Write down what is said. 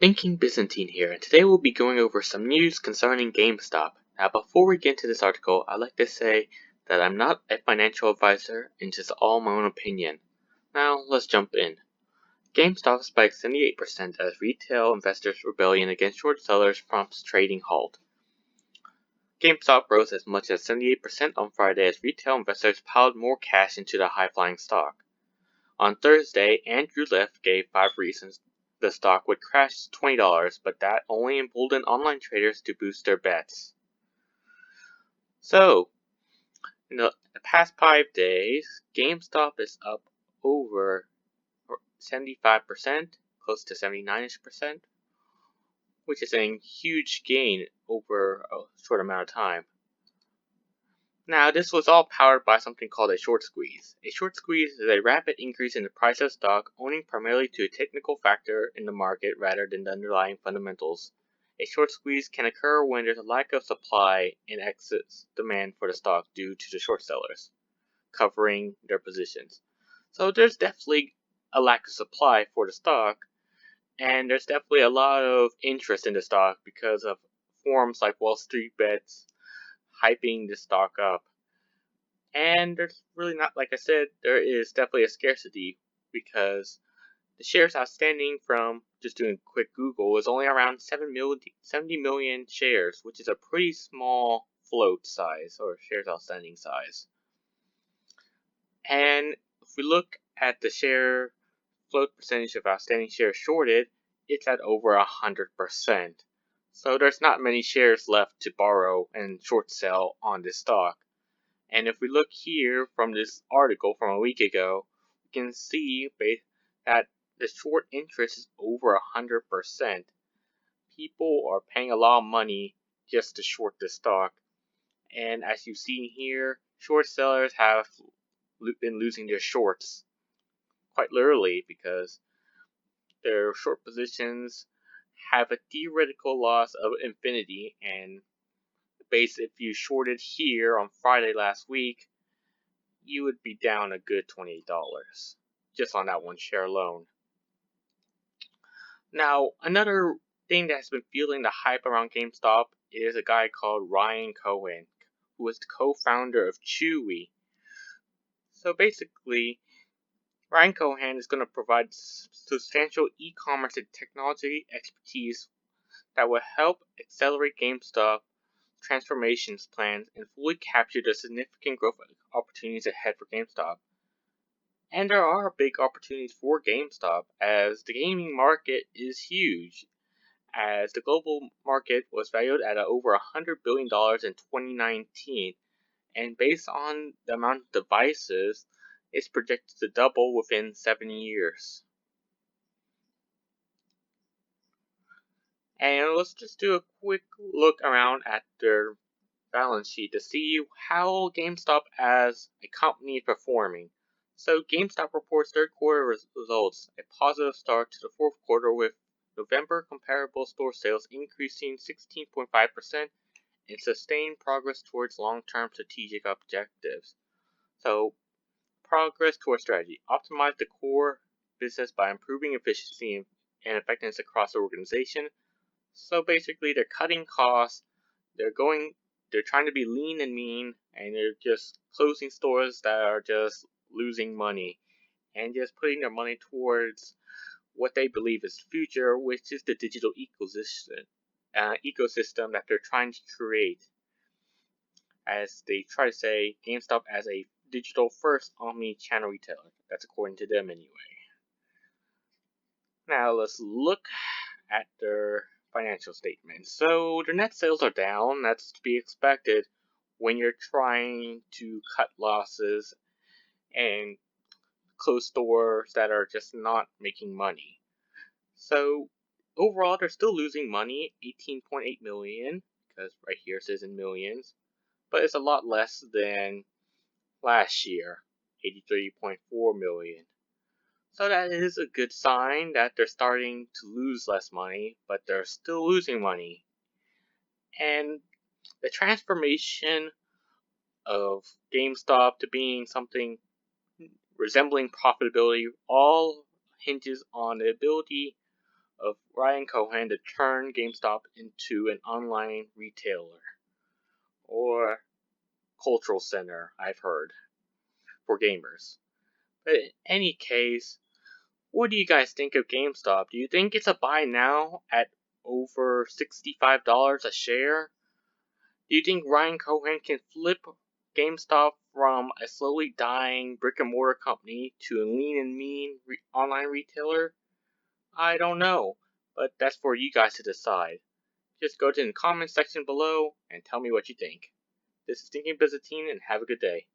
Thinking Byzantine here, and today we'll be going over some news concerning GameStop. Now, before we get into this article, I'd like to say that I'm not a financial advisor and just all my own opinion. Now, let's jump in. GameStop spikes 78% as retail investors' rebellion against short sellers prompts trading halt. GameStop rose as much as 78% on Friday as retail investors piled more cash into the high-flying stock. On Thursday, Andrew Leff gave 5 reasons the stock would crash $20, but that only emboldened online traders to boost their bets. So, in the past 5 days, GameStop is up over 75%, close to 79%, which is a huge gain over a short amount of time. Now, this was all powered by something called a short squeeze. A short squeeze is a rapid increase in the price of stock owing primarily to a technical factor in the market rather than the underlying fundamentals. A short squeeze can occur when there's a lack of supply and excess demand for the stock due to the short sellers covering their positions. So there's definitely a lack of supply for the stock, and there's definitely a lot of interest in the stock because of forums like Wall Street Bets hyping the stock up. And there's really not, like I said, there is definitely a scarcity because the shares outstanding from just doing a quick Google is only around 70 million shares, which is a pretty small float size or shares outstanding size. And if we look at the share float percentage of outstanding shares shorted, it's at over 100%. So there's not many shares left to borrow and short sell on this stock. And if we look here from this article from a week ago, we can see that the short interest is over 100%. People are paying a lot of money just to short this stock. And as you see here, short sellers have been losing their shorts quite literally because their short positions have a theoretical loss of infinity, and if you shorted here on Friday last week, you would be down a good $28 just on that one share alone. Now, another thing that has been fueling the hype around GameStop is a guy called Ryan Cohen, who is the co-founder of Chewy. So basically, Ryan Cohen is going to provide substantial e-commerce and technology expertise that will help accelerate GameStop transformations plans and fully capture the significant growth opportunities ahead for GameStop. And there are big opportunities for GameStop as the gaming market is huge, as the global market was valued at over $100 billion in 2019, and based on the amount of devices, it's projected to double within 7 years. And let's just do a quick look around at their balance sheet to see how GameStop as a company is performing. So GameStop reports third quarter results, a positive start to the fourth quarter with November comparable store sales increasing 16.5% and sustained progress towards long-term strategic objectives. So progress towards strategy. Optimize the core business by improving efficiency and effectiveness across the organization. So basically they're cutting costs, they're trying to be lean and mean, and they're just closing stores that are just losing money and just putting their money towards what they believe is the future, which is the digital ecosystem that they're trying to create. As they try to say, GameStop as a digital first omni-channel retailer. That's according to them anyway. Now let's look at their financial statements. So their net sales are down. That's to be expected when you're trying to cut losses and close stores that are just not making money. So overall, they're still losing money, 18.8 million, because right here it says in millions, but it's a lot less than last year, 83.4 million. So that is a good sign that they're starting to lose less money, but they're still losing money. And the transformation of GameStop to being something resembling profitability all hinges on the ability of Ryan Cohen to turn GameStop into an online retailer or cultural center, I've heard, for gamers. But in any case, what do you guys think of GameStop? Do you think it's a buy now at over $65 a share? Do you think Ryan Cohen can flip GameStop from a slowly dying brick and mortar company to a lean and mean online retailer? I don't know, but that's for you guys to decide. Just go to the comment section below and tell me what you think. This is Thinking Byzantine, and have a good day.